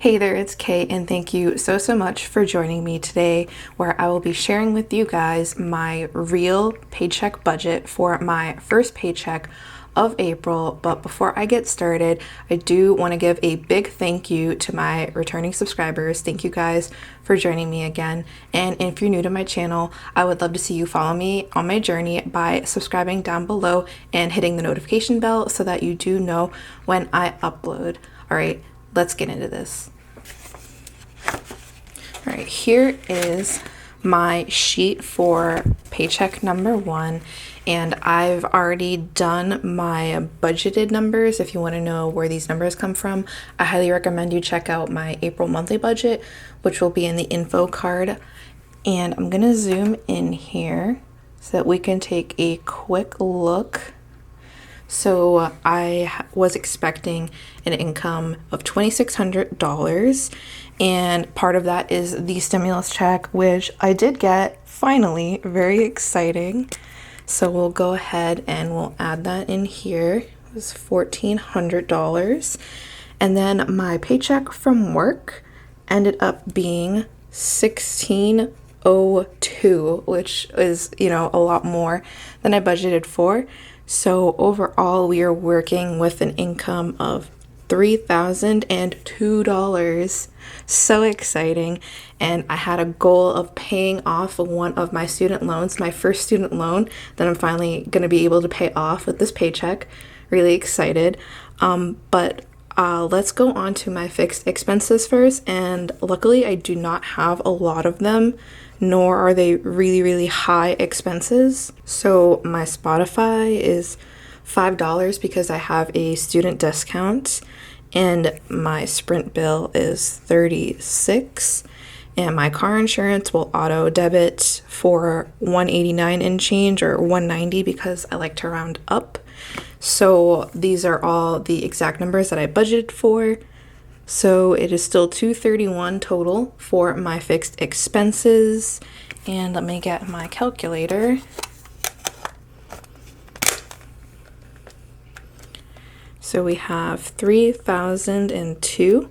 Hey there, it's Kay, and thank you so much for joining me today, where I will be sharing with you guys my real paycheck budget for my first paycheck of April. But before I get started, I do want to give a big thank you to my returning subscribers. Thank you guys for joining me again. And if you're new to my channel, I would love to see you follow me on my journey by subscribing down below and hitting the notification bell so that you do know when I upload. All right, let's get into this. All right, here is my sheet for paycheck number 1, and I've already done my budgeted numbers. If you want to know where these numbers come from, I highly recommend you check out my April monthly budget, which will be in the info card. And I'm gonna zoom in here so that we can take a quick look. So I was expecting an income of $2,600, and part of that is the stimulus check, which I did get finally. Very exciting. So we'll go ahead and we'll add that in here. It was $1,400. And then my paycheck from work ended up being $1,602, which is, a lot more than I budgeted for. So overall, we are working with an income of $3,002. So exciting. And I had a goal of paying off one of my student loans, my first student loan that I'm finally going to be able to pay off with this paycheck. Really excited. But let's go on to my fixed expenses first. And luckily, I do not have a lot of them, nor are they really high expenses. So my Spotify is $5 because I have a student discount, and my Sprint bill is $36, and my car insurance will auto debit for $189 and change, or $190 because I like to round up. So these are all the exact numbers that I budgeted for. So it is still $231 total for my fixed expenses. And let me get my calculator. So we have 3,002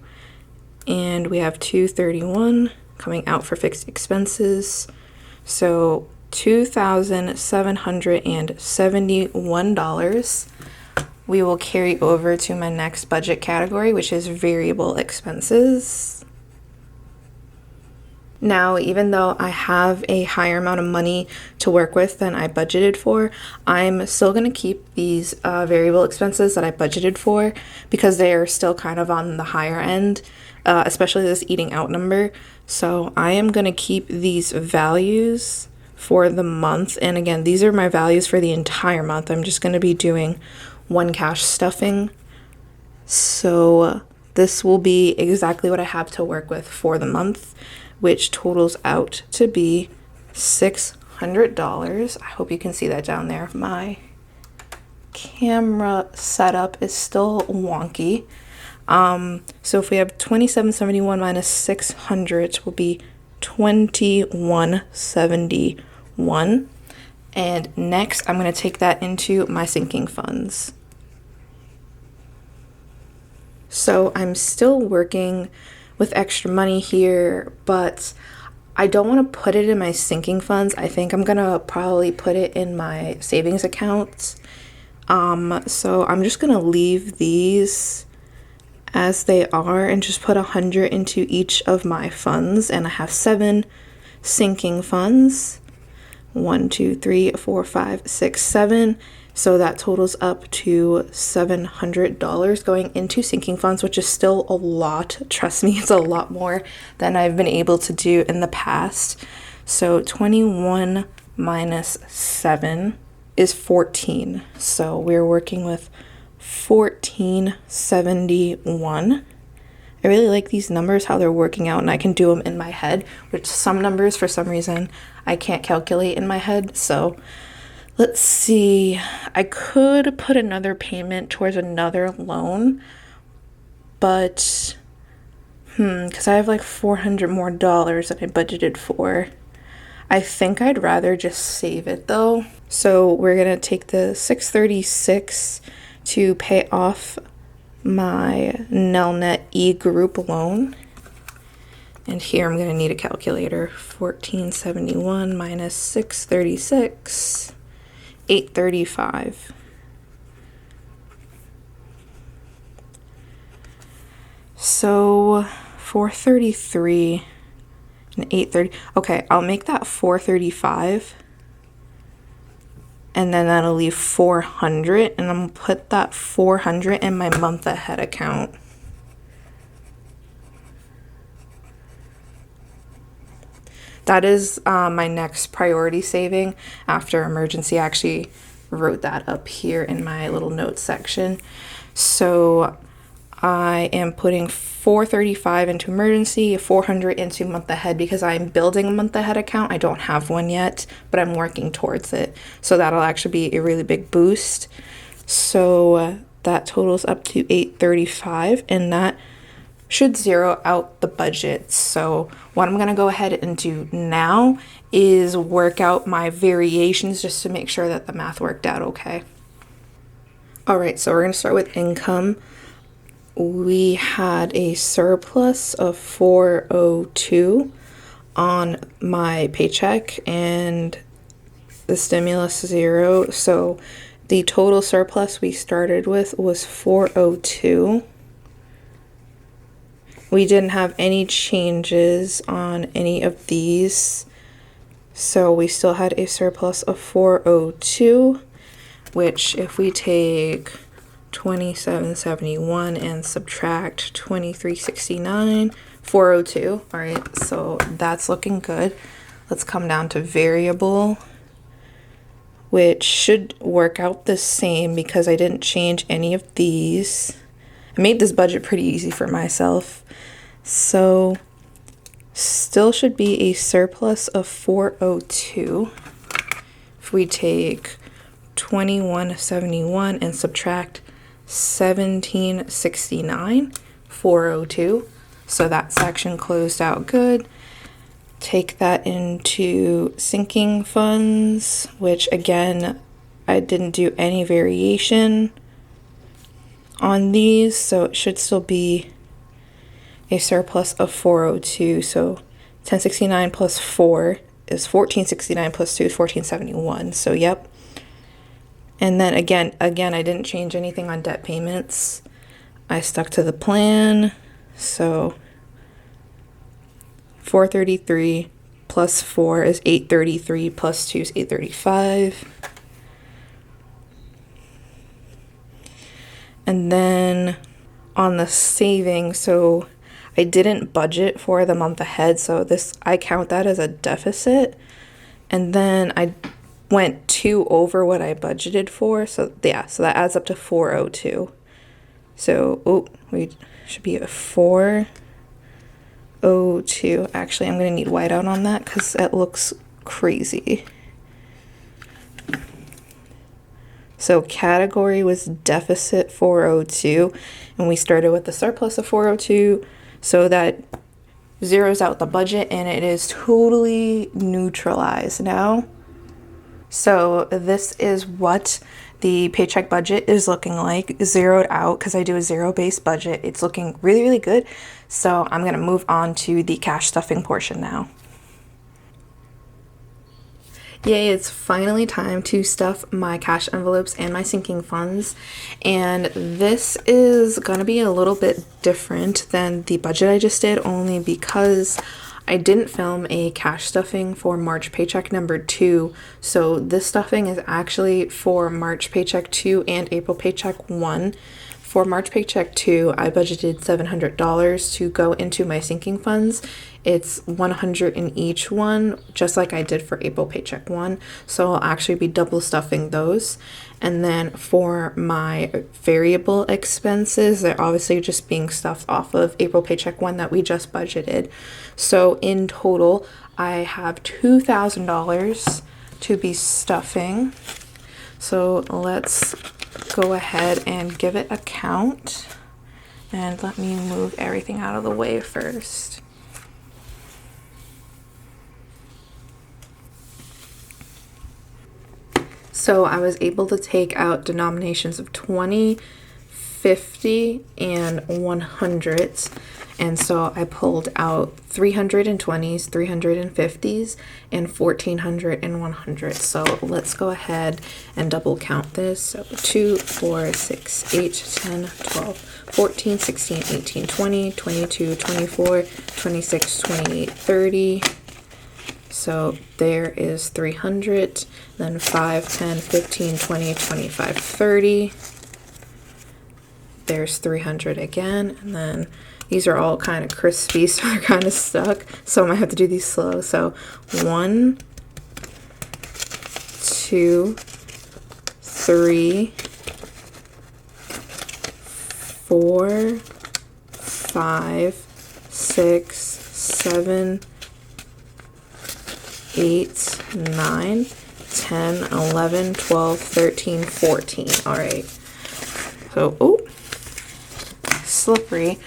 and we have 231 coming out for fixed expenses. So $2,771 we will carry over to my next budget category, which is variable expenses. Now, even though I have a higher amount of money to work with than I budgeted for, I'm still going to keep these variable expenses that I budgeted for because they are still kind of on the higher end, especially this eating out number. So I am going to keep these values for the month. And again, these are my values for the entire month. I'm just going to be doing one cash stuffing. So this will be exactly what I have to work with for the month, which totals out to be $600. I hope you can see that down there. My camera setup is still wonky. So if we have 2,771 minus 600 will be 2,171. And next, I'm going to take that into my sinking funds. So I'm still working with extra money here, but I don't want to put it in my sinking funds. I think I'm going to probably put it in my savings accounts. So I'm just going to leave these as they are and just put 100 into each of my funds. And I have 7 sinking funds. 1, 2, 3, 4, 5, 6, 7. So that totals up to $700 going into sinking funds, which is still a lot. Trust me, it's a lot more than I've been able to do in the past. So 21 minus 7 is 14. So we're working with 1471. I really like these numbers, how they're working out, and I can do them in my head, which some numbers, for some reason, I can't calculate in my head. So let's see. I could put another payment towards another loan, but because I have like $400 more that I budgeted for. I think I'd rather just save it though. So we're gonna take the $636 to pay off my Nelnet e-group loan. And here I'm going to need a calculator. 1471 minus 636, 835. So 433 and 830. Okay, I'll make that 435. And then that'll leave 400. And I'm going to put that 400 in my month ahead account. That is my next priority saving after emergency. I actually wrote that up here in my little notes section. So I am putting 435 into emergency, 400 into month ahead because I'm building a month ahead account. I don't have one yet, but I'm working towards it. So that'll actually be a really big boost. So that totals up to 835, and that should zero out the budget. So what I'm going to go ahead and do now is work out my variations just to make sure that the math worked out okay. All right, so we're going to start with income. We had a surplus of 402 on my paycheck and the stimulus zero. So the total surplus we started with was 402. We didn't have any changes on any of these, so we still had a surplus of 402, which if we take 2771 and subtract 2369, 402. All right, so that's looking good. Let's come down to variable, which should work out the same because I didn't change any of these. I made this budget pretty easy for myself. So still should be a surplus of 402. If we take 2171 and subtract 1769, 402. So that section closed out good. Take that into sinking funds, which again, I didn't do any variation on these, so it should still be a surplus of 402. So 1069 plus 4 is 1469 plus 2 is 1471. So yep. And then again, I didn't change anything on debt payments. I stuck to the plan. So 433 plus 4 is 833 plus 2 is 835. And then on the savings, so I didn't budget for the month ahead, so this I count that as a deficit. And then I went 2 over what I budgeted for, so yeah, so that adds up to 402. So we should be at 402. Actually, I'm gonna need whiteout on that because it looks crazy. So category was deficit 402, and we started with the surplus of 402. So that zeroes out the budget and it is totally neutralized now. So this is what the paycheck budget is looking like, zeroed out because I do a zero-based budget. It's looking really, really good. So I'm going to move on to the cash stuffing portion now. Yay, it's finally time to stuff my cash envelopes and my sinking funds. And this is going to be a little bit different than the budget I just did, only because I didn't film a cash stuffing for March paycheck number 2. So this stuffing is actually for March paycheck 2 and April paycheck 1. For March paycheck 2, I budgeted $700 to go into my sinking funds. It's $100 in each one, just like I did for April paycheck 1. So I'll actually be double stuffing those. And then for my variable expenses, they're obviously just being stuffed off of April paycheck 1 that we just budgeted. So in total, I have $2,000 to be stuffing. So let's go ahead and give it a count. And let me move everything out of the way first. So I was able to take out denominations of 20, 50 and 100s. And so I pulled out 320s, 350s, and 1400 and 100. So let's go ahead and double count this. So 2, 4, 6, 8, 10, 12, 14, 16, 18, 20, 22, 24, 26, 28, 30. So there is 300, then 5, 10, 15, 20, 25, 30. There's 300 again, and then these are all kind of crispy, so they're kind of stuck. So I might have to do these slow. So 1, 2, 3, 4, 5, 6, 7, 8, 9, 10, 11, 12, 13, 14. All right. So, oh, slippery.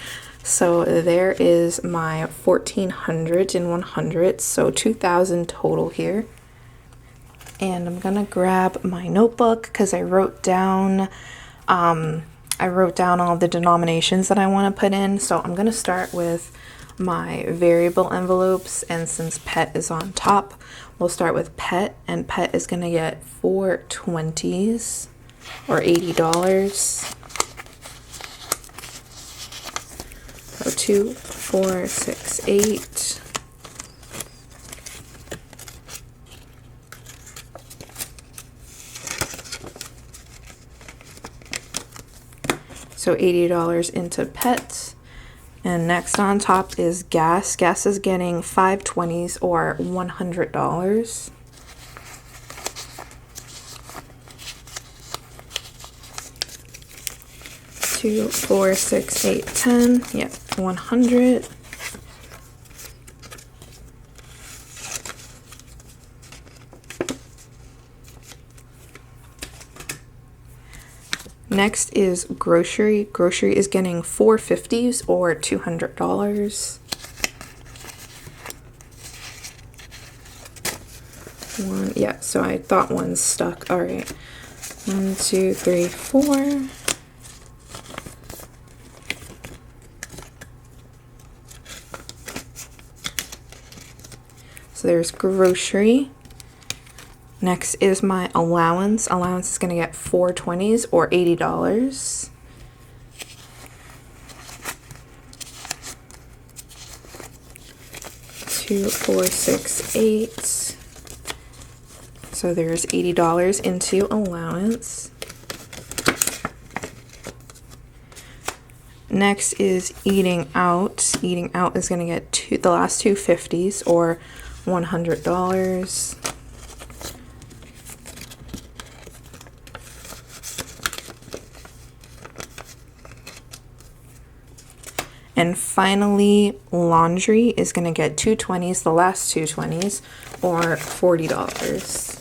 So there is my 1400 and 100, so 2000 total here. And I'm gonna grab my notebook because I wrote down all the denominations that I want to put in. So I'm gonna start with my variable envelopes, and since pet is on top, we'll start with pet, and pet is gonna get 4 20s or $80. So 2, 4, 6, 8. So $80 into pet. And next on top is gas. Gas is getting 5 20s or $100. Two, 4, 6, 8, 10. Yep, 100. Next is grocery. Grocery is getting 4 50s or $200. One, yeah, so I thought one stuck. All right. 1, 2, 3, 4. So there's grocery. Next is my allowance. Allowance is going to get 4 20s or $80. Two, 4, 6, 8. So there's $80 into allowance. Next is eating out. Eating out is going to get the last two 50s or $100. And finally, laundry is going to get 2 20s, the last two 20s, or $40.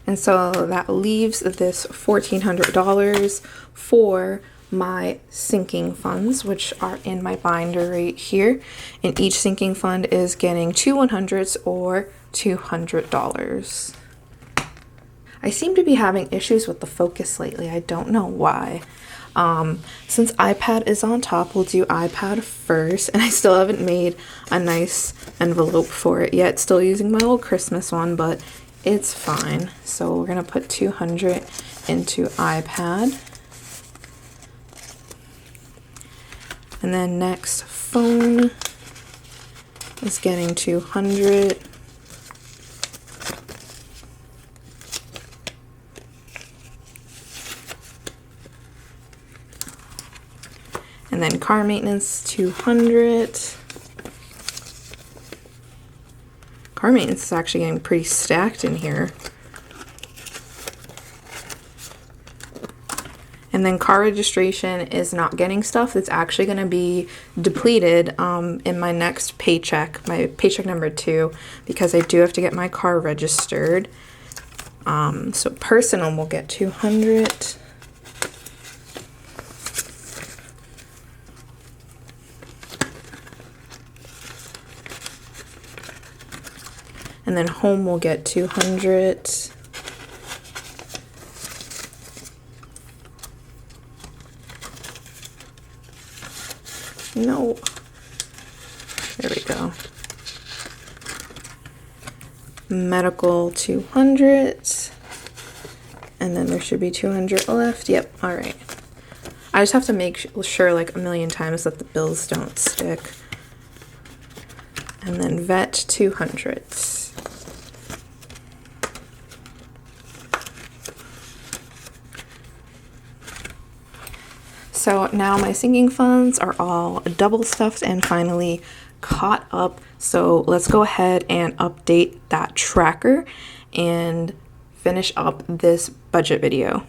And so that leaves this $1,400 for my sinking funds, which are in my binder right here. And each sinking fund is getting 2 100s or $200. I seem to be having issues with the focus lately. I don't know why. Since iPad is on top, we'll do iPad first. And I still haven't made a nice envelope for it yet. Still using my old Christmas one, but it's fine. So we're going to put 200 into iPad. And then next, phone is getting 200. And then car maintenance, 200. Car maintenance is actually getting pretty stacked in here. And then car registration is not getting stuff. It's actually going to be depleted in my next paycheck, my paycheck number 2, because I do have to get my car registered. So personal will get 200. and then home will get 200. No. There we go. Medical 200. And then there should be 200 left. Yep, all right. I just have to make sure like a million times that the bills don't stick. And then vet 200. So now my sinking funds are all double stuffed and finally caught up. So let's go ahead and update that tracker and finish up this budget video.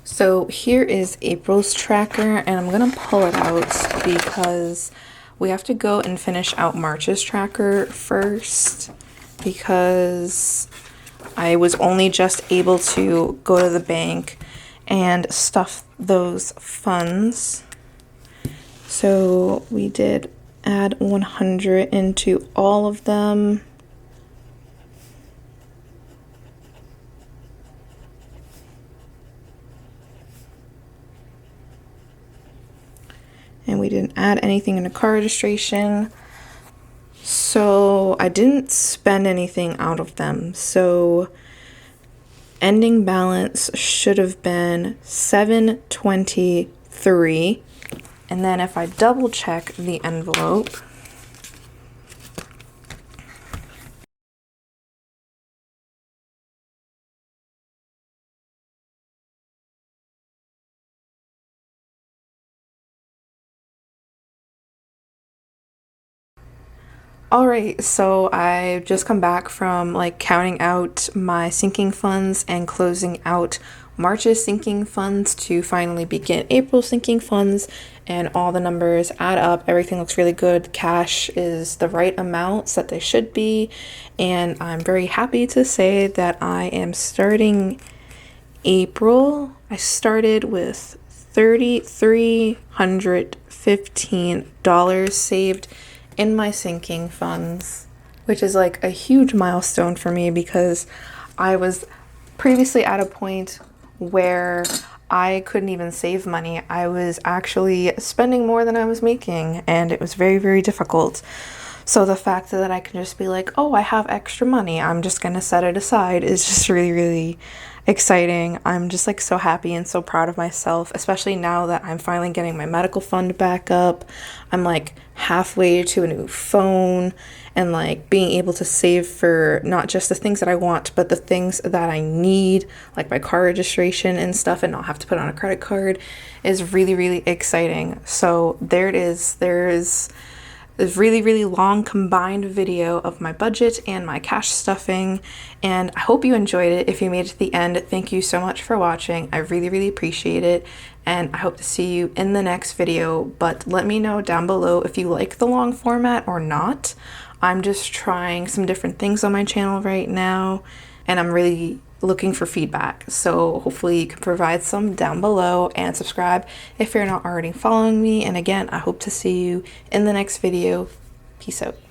So here is April's tracker, and I'm gonna pull it out because we have to go and finish out March's tracker first, because I was only just able to go to the bank and stuff those funds. So we did add 100 into all of them. And we didn't add anything into car registration. So I didn't spend anything out of them. So ending balance should have been 723. And then if I double check the envelope, all right, so I've just come back from like counting out my sinking funds and closing out March's sinking funds to finally begin April's sinking funds, and all the numbers add up. Everything looks really good. Cash is the right amounts that they should be, and I'm very happy to say that I am starting April. I started with $3,315 saved in my sinking funds, which is like a huge milestone for me because I was previously at a point where I couldn't even save money. I was actually spending more than I was making, and it was very, very difficult. So the fact that I can just be like, oh, I have extra money, I'm just gonna set it aside, is just really, really exciting. I'm just like so happy and so proud of myself, especially now that I'm finally getting my medical fund back up. I'm like halfway to a new phone, and like being able to save for not just the things that I want, but the things that I need, like my car registration and stuff, and not have to put on a credit card, is really, really exciting. So there it is. There's a really, really long combined video of my budget and my cash stuffing, and I hope you enjoyed it. If you made it to the end, thank you so much for watching. I really, really appreciate it, and I hope to see you in the next video. But let me know down below if you like the long format or not. I'm just trying some different things on my channel right now, and I'm really looking for feedback. So hopefully you can provide some down below, and subscribe if you're not already following me. And again, I hope to see you in the next video. Peace out.